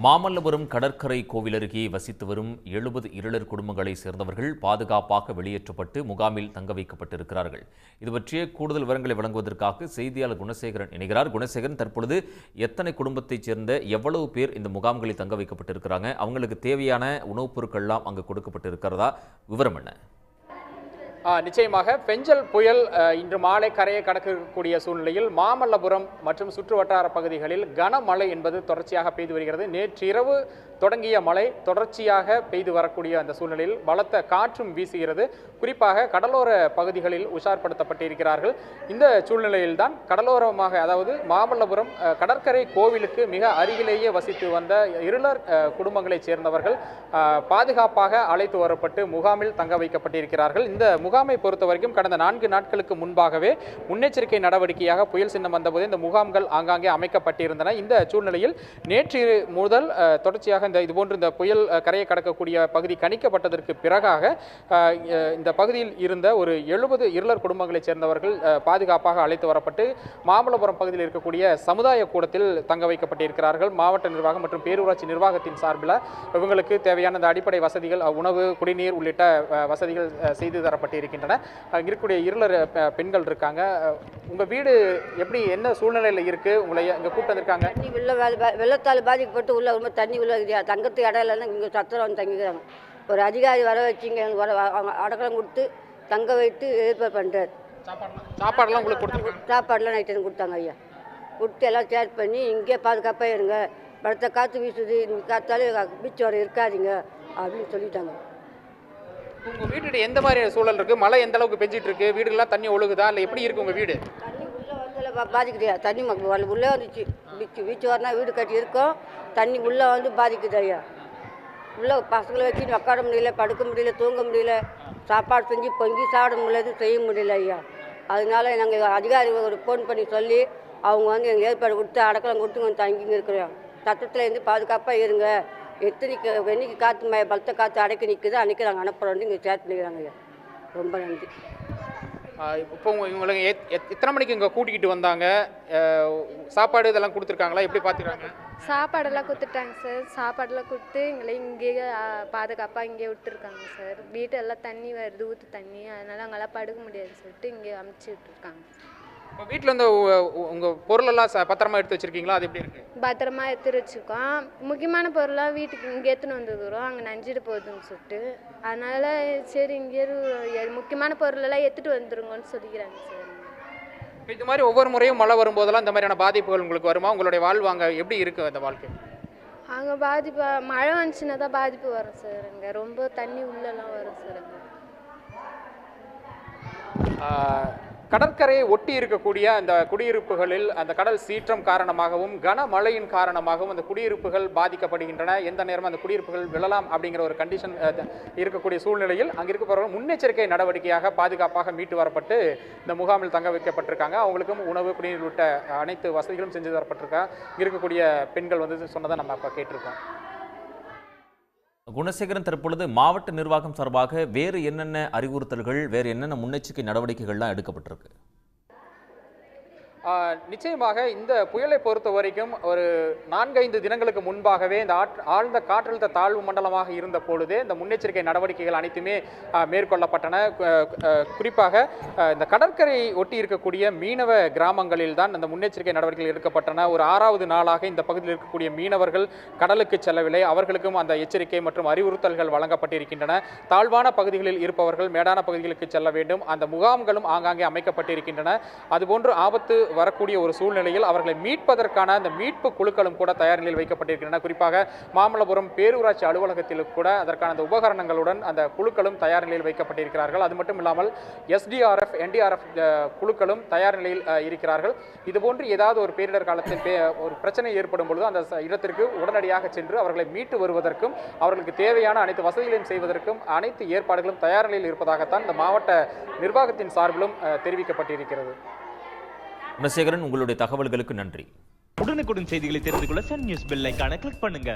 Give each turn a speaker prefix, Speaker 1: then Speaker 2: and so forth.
Speaker 1: மாமல்லபுரம் கடற்கரை கோவில் அருகே வசித்து வரும் 70 இருளர் குடும்பங்களைச் சேர்ந்தவர்கள் பாதுகாப்பாக வெளியேற்றப்பட்டு முகாமில் தங்க வைக்கப்பட்டிருக்கிறார்கள். இது பற்றிய கூடுதல் விவரங்களை வழங்குவதற்காக செய்தியாளர் குணசேகரன் இணைகிறார். குணசேகரன், தற்பொழுது எத்தனை குடும்பத்தைச் சேர்ந்த எவ்வளவு பேர் இந்த முகாம்களில் தங்க வைக்கப்பட்டிருக்கிறாங்க? அவங்களுக்கு தேவையான உணவுப் பொருட்கள் எல்லாம் அங்கு கொடுக்கப்பட்டிருக்கிறதா? விவரம் என்ன?
Speaker 2: நிச்சயமாக பெஞ்சல் புயல் இன்று மாலை கரையை கடக்கக்கூடிய சூழ்நிலையில் மாமல்லபுரம் மற்றும் சுற்று வட்டார பகுதிகளில் கனமழை என்பது தொடர்ச்சியாக பெய்து வருகிறது. நேற்றிரவு தொடங்கிய மழை தொடர்ச்சியாக பெய்து வரக்கூடிய அந்த சூழ்நிலையில் பலத்த காற்றும் வீசுகிறது. குறிப்பாக கடலோர பகுதிகளில் உஷார்படுத்தப்பட்டிருக்கிறார்கள். இந்த சூழ்நிலையில்தான் கடலோரமாக, அதாவது மாமல்லபுரம் கடற்கரை கோவிலுக்கு மிக அருகிலேயே வசித்து வந்த இருளர் குடும்பங்களைச் சேர்ந்தவர்கள் பாதுகாப்பாக அழைத்து வரப்பட்டு முகாமில் தங்க வைக்கப்பட்டிருக்கிறார்கள். இந்த முகாமை பொறுத்த வரைக்கும் கடந்த 4 நாட்களுக்கு முன்பாகவே முன்னெச்சரிக்கை நடவடிக்கையாக புயல் சின்னம் வந்தபோது இந்த முகாம்கள் ஆங்காங்கே அமைக்கப்பட்டிருந்தன. இந்த சூழ்நிலையில் நேற்று முதல் தொடர்ச்சியாக இதுபோன்று இந்த புயல் கரையை கடக்கக்கூடிய பகுதி கணிக்கப்பட்டதற்கு பிறகாக இந்த பகுதியில் இருந்த ஒரு 70 இருளர் குடும்பங்களைச் சேர்ந்தவர்கள் பாதுகாப்பாக அழைத்து வரப்பட்டு மாமல்லபுரம் பகுதியில் இருக்கக்கூடிய சமுதாய கூடத்தில் தங்க வைக்கப்பட்டிருக்கிறார்கள். மாவட்ட நிர்வாகம் மற்றும் பேரூராட்சி நிர்வாகத்தின் சார்பில் இவங்களுக்கு தேவையான அந்த அடிப்படை வசதிகள், உணவு, குடிநீர் உள்ளிட்ட வசதிகள் செய்து தரப்பட்டிருக்கின்றன. இருக்கக்கூடிய இருளர் பெண்கள் இருக்காங்க. உங்க வீடு எப்படி, என்ன சூழ்நிலையில் இருக்கு? உங்களை இங்க கூப்பிட்டு வந்திருக்காங்க.
Speaker 3: வெள்ளத்தால் பாதிக்கப்பட்டு உள்ள ரொம்ப தண்ணி உள்ள தங்கத்துக்கு இடம் இல்லைன்னா இங்கே சத்திரம் வந்து தங்கிக்கிறாங்க. ஒரு அதிகாரி வர வச்சு இங்கே அடக்கலம் கொடுத்து தங்க வைத்து ஏற்பாடு பண்ணுறாரு.
Speaker 2: சாப்பாடுலாம் உங்களுக்கு கொடுத்தாங்க?
Speaker 3: சாப்பாடுலாம் நைட்டு கொடுத்தாங்க ஐயா. கொடுத்து எல்லாம் ஷேர் பண்ணி இங்கே பாதுகாப்பாக இருங்க, படுத்த காற்று வீசுது, நீங்கள் காத்தாலே பீச் வர இருக்காதீங்க அப்படின்னு சொல்லிட்டாங்க.
Speaker 2: உங்கள் வீட்டு எந்த மாதிரி சூழல் இருக்குது? மழை எந்த அளவுக்கு பெஞ்சிட்டு இருக்கு? வீடுலாம் தண்ணி ஒழுகுதா இல்லை எப்படி இருக்குது உங்கள் வீடு?
Speaker 3: தண்ணி உள்ளே வந்து பாதிக்குது. தண்ணி உள்ளே வந்துச்சு. பீச் வரனா வீடு கட்டி இருக்கோம், தண்ணி உள்ளே வந்து பாதிக்குது ஐயா. உள்ளே பசங்களை வச்சு உட்கார முடியல, படுக்க முடியல, தூங்க முடியல, சாப்பாடு செஞ்சு பொங்கி சாப்பிட முடியல, செய்ய முடியல ஐயா. அதனால நாங்கள் அதிகாரி ஒரு ஃபோன் பண்ணி சொல்லி அவங்க வந்து எங்கள் ஏற்பாடு கொடுத்து அடக்கலம் கொடுத்து கொஞ்சம் தங்கிங்க இருக்கிறோம். சட்டத்துலேருந்து பாதுகாப்பாக இருங்க, எத்தனைக்கு என்னைக்கு காற்று பலத்த காற்று அடைக்க நிற்குது அன்றைக்கி நாங்கள் அனுப்புகிறோம் இங்கே ஷேர் பண்ணிக்கிறாங்க ஐயா. ரொம்ப நன்றி.
Speaker 2: இப்போ உங்களுக்கு எத்தனை மணிக்கு இங்கே கூட்டிகிட்டு வந்தாங்க? சாப்பாடு இதெல்லாம் கொடுத்துருக்காங்களா? எப்படி பார்த்துக்கிறாங்க?
Speaker 4: சாப்பாடெல்லாம் கொடுத்துட்டாங்க சார். சாப்பாடெல்லாம் கொடுத்து எங்களை இங்கேயே பாதுகாப்பாக இங்கே விட்டுருக்காங்க சார். வீட்டெல்லாம் தண்ணி வருது, ஊற்று தண்ணி, அதனால் அங்கெல்லாம் படுக்க முடியாதுன்னு சொல்லிட்டு இங்கே அமுச்சு விட்டுருக்காங்க.
Speaker 2: இப்போ வீட்டில் வந்து உங்கள் பொருளெல்லாம் பத்திரமா எடுத்து வச்சுருக்கீங்களா? அது எப்படி இருக்குது?
Speaker 4: பத்திரமா எடுத்து வச்சுருக்கோம். முக்கியமான பொருளாக வீட்டுக்கு இங்கே எடுத்துன்னு வந்துக்கிறோம், அங்கே நஞ்சிட்டு போகுதுன்னு சொல்லிட்டு. அதனால் சரி இங்கே முக்கியமான பொருளெல்லாம் எடுத்துகிட்டு வந்துருங்கன்னு சொல்லிக்கிறாங்க சார்.
Speaker 2: இது மாதிரி ஒவ்வொரு முறையும் மழை வரும்போதெல்லாம் இந்த மாதிரியான பாதிப்புகள் உங்களுக்கு வருமா? உங்களுடைய வாழ்வு அங்கே எப்படி இருக்குது அந்த வாழ்க்கை?
Speaker 4: அங்கே பாதிப்பு மழை வந்துச்சுன்னா தான் பாதிப்பு வரும் சார். அங்கே ரொம்ப தண்ணி உள்ளெல்லாம் வரும் சார். அங்கே
Speaker 2: கடற்கரையை ஒட்டி இருக்கக்கூடிய அந்த குடியிருப்புகளில் அந்த கடல் சீற்றம் காரணமாகவும் கனமழையின் காரணமாகவும் அந்த குடியிருப்புகள் பாதிக்கப்படுகின்றன. எந்த நேரமும் அந்த குடியிருப்புகள் விழலாம் அப்படிங்கிற ஒரு கண்டிஷன் இருக்கக்கூடிய சூழ்நிலையில் அங்கே இருக்கப்பவர்கள் முன்னெச்சரிக்கை நடவடிக்கையாக பாதுகாப்பாக மீட்டு வரப்பட்டு இந்த முகாமில் தங்க வைக்கப்பட்டிருக்காங்க. அவங்களுக்கும் உணவு, குடிநீர் உள்ளிட்ட அனைத்து வசதிகளும் செஞ்சு தரப்பட்டிருக்காங்க. இருக்கக்கூடிய பெண்கள் வந்து சொன்னதை நம்ம இப்போ கேட்டிருக்கோம்.
Speaker 1: குணசேகரன், தற்பொழுது மாவட்ட நிர்வாகம் சார்பாக வேறு என்னென்ன அறிவுறுத்தல்கள், வேறு என்னென்ன முன்னெச்சரிக்கை நடவடிக்கைகள்லாம் எடுக்கப்பட்டிருக்கு?
Speaker 2: நிச்சயமாக இந்த புயலை பொறுத்த வரைக்கும் ஒரு 4-5 தினங்களுக்கு முன்பாகவே இந்த ஆழ்ந்த காற்றழுத்த தாழ்வு மண்டலமாக இருந்த பொழுதே இந்த முன்னெச்சரிக்கை நடவடிக்கைகள் அனைத்துமே மேற்கொள்ளப்பட்டன. குறிப்பாக இந்த கடற்கரை ஒட்டி இருக்கக்கூடிய மீனவ கிராமங்களில் தான் இந்த முன்னெச்சரிக்கை நடவடிக்கைகள் எடுக்கப்பட்டன. ஒரு 6வது நாளாக இந்த பகுதியில் இருக்கக்கூடிய மீனவர்கள் கடலுக்கு செல்லவில்லை. அவர்களுக்கும் அந்த எச்சரிக்கை மற்றும் அறிவுறுத்தல்கள் வழங்கப்பட்டிருக்கின்றன. தாழ்வான பகுதிகளில் இருப்பவர்கள் மேடான பகுதிகளுக்கு செல்ல வேண்டும். அந்த முகாம்களும் ஆங்காங்கே அமைக்கப்பட்டிருக்கின்றன. அதுபோன்று ஆபத்து வரக்கூடிய ஒரு சூழ்நிலையில் அவர்களை மீட்பதற்கான அந்த மீட்பு குழுக்களும் கூட தயார் நிலையில் வைக்கப்பட்டிருக்கின்றன. குறிப்பாக மாமல்லபுரம் பேரூராட்சி அலுவலகத்தில் கூட அதற்கான அந்த உபகரணங்களுடன் அந்த குழுக்களும் தயார் நிலையில் வைக்கப்பட்டிருக்கிறார்கள். அது மட்டும் இல்லாமல் SDRF, NDRF குழுக்களும் தயார் நிலையில் இருக்கிறார்கள். இதுபோன்று ஏதாவது ஒரு பேரிடர் காலத்தில் ஒரு பிரச்சனை ஏற்படும் பொழுது அந்த இடத்திற்கு உடனடியாக சென்று அவர்களை மீட்டு வருவதற்கும் அவர்களுக்கு தேவையான அனைத்து வசதிகளையும் செய்வதற்கும் அனைத்து ஏற்பாடுகளும் தயார் நிலையில் இருப்பதாகத்தான் இந்த மாவட்ட நிர்வாகத்தின் சார்பிலும் தெரிவிக்கப்பட்டிருக்கிறது.
Speaker 1: குணசேகரன், உங்களுடைய தகவல்களுக்கு நன்றி.
Speaker 5: உடனுக்குடன் செய்திகளை தெரிந்து கொள்ள சன் நியூஸ் பெல் ஐகானை கிளிக் பண்ணுங்க.